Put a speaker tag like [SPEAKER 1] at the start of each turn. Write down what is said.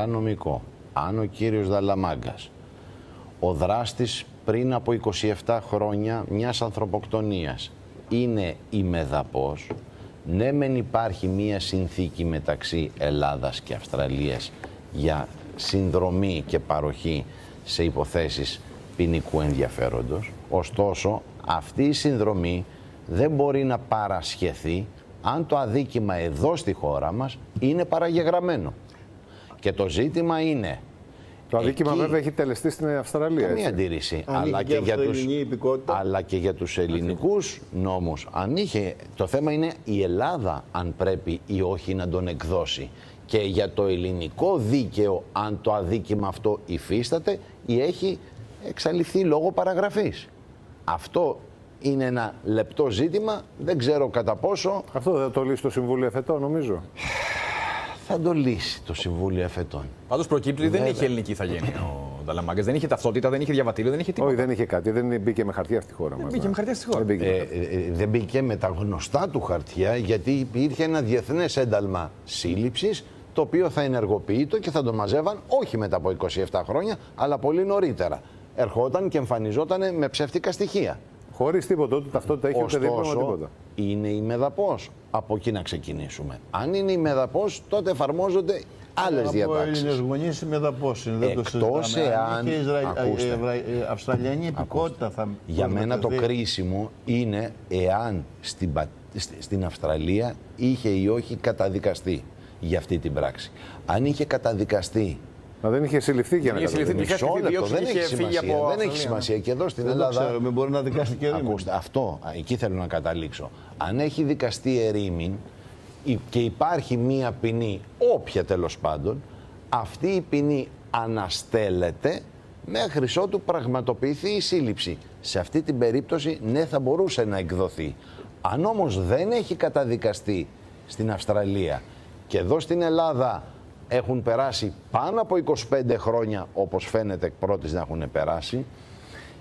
[SPEAKER 1] παρανομικό, αν ο κύριος Δαλαμάγκας, ο δράστης πριν από 27 χρόνια μιας ανθρωποκτονίας, είναι ημεδαπός, ναι μεν υπάρχει μία συνθήκη μεταξύ Ελλάδας και Αυστραλίας για συνδρομή και παροχή σε υποθέσεις ποινικού ενδιαφέροντος, ωστόσο αυτή η συνδρομή δεν μπορεί να παρασχεθεί αν το αδίκημα εδώ στη χώρα μας είναι παραγεγραμμένο. Και το ζήτημα είναι...
[SPEAKER 2] Το αδίκημα βέβαια έχει τελεστεί στην Αυστραλία.
[SPEAKER 1] Καμία αντίρρηση. Αλλά και για τους ελληνικούς νόμους. Αν είχε, το θέμα είναι η Ελλάδα αν πρέπει ή όχι να τον εκδώσει. Και για το ελληνικό δίκαιο αν το αδίκημα αυτό υφίσταται ή έχει εξαλειφθεί λόγω παραγραφής. Αυτό είναι ένα λεπτό ζήτημα, δεν ξέρω κατά πόσο...
[SPEAKER 2] Αυτό δεν θα το λύσει το Συμβούλιο Εφετών, νομίζω.
[SPEAKER 1] Θα το λύσει το Συμβούλιο Εφετών.
[SPEAKER 3] Πάντως προκύπτει ότι δεν είχε ελληνική ηθαγένεια ο Δαλαμάγκας. Δεν είχε ταυτότητα, δεν είχε διαβατήριο, δεν είχε τίποτα.
[SPEAKER 2] Όχι, δεν είχε κάτι. Δεν μπήκε με χαρτιά στη χώρα μας.
[SPEAKER 3] Δεν μπήκε με χαρτιά στη χώρα.
[SPEAKER 1] Δεν μπήκε με τα γνωστά του χαρτιά, γιατί υπήρχε ένα διεθνές ένταλμα σύλληψης, το οποίο θα ενεργοποιείτο και θα τον μαζεύαν όχι μετά από 27 χρόνια, αλλά πολύ νωρίτερα. Ερχόταν και εμφανιζόταν με ψεύτικα στοιχεία.
[SPEAKER 2] Χωρίς τίποτα, ούτε ταυτότητα έχει, ούτε δίπλωμα, τίποτα.
[SPEAKER 1] Είναι ημεδαπός. Από εκεί να ξεκινήσουμε. Αν είναι ημεδαπός, τότε εφαρμόζονται άλλες διατάξεις.
[SPEAKER 4] Από Έλληνες γονείς ημεδαπός είναι.
[SPEAKER 1] Εκτός εάν...
[SPEAKER 4] Αυστραλιανή επικότητα θα...
[SPEAKER 1] Για μένα το κρίσιμο είναι εάν στην Αυστραλία είχε ή όχι καταδικαστεί για αυτή την πράξη. Αν είχε καταδικαστεί...
[SPEAKER 2] Μα δεν είχε συλληφθεί για να
[SPEAKER 1] καταδικαστεί. Δεν έχει σημασία. Και εδώ στην Ελλάδα...
[SPEAKER 4] Ξέρουμε, μπορεί να δικαστεί και ερήμην.
[SPEAKER 1] Ακούστε, αυτό, εκεί θέλω να καταλήξω. Αν έχει δικαστεί ερήμην και υπάρχει μία ποινή, όποια τέλος πάντων, αυτή η ποινή αναστέλλεται μέχρι ότου πραγματοποιηθεί η σύλληψη. Σε αυτή την περίπτωση, ναι, θα μπορούσε να εκδοθεί. Αν όμως δεν έχει καταδικαστεί στην Αυστραλία και εδώ στην Ελλάδα έχουν περάσει πάνω από 25 χρόνια, όπως φαίνεται εκ πρώτης να έχουν περάσει,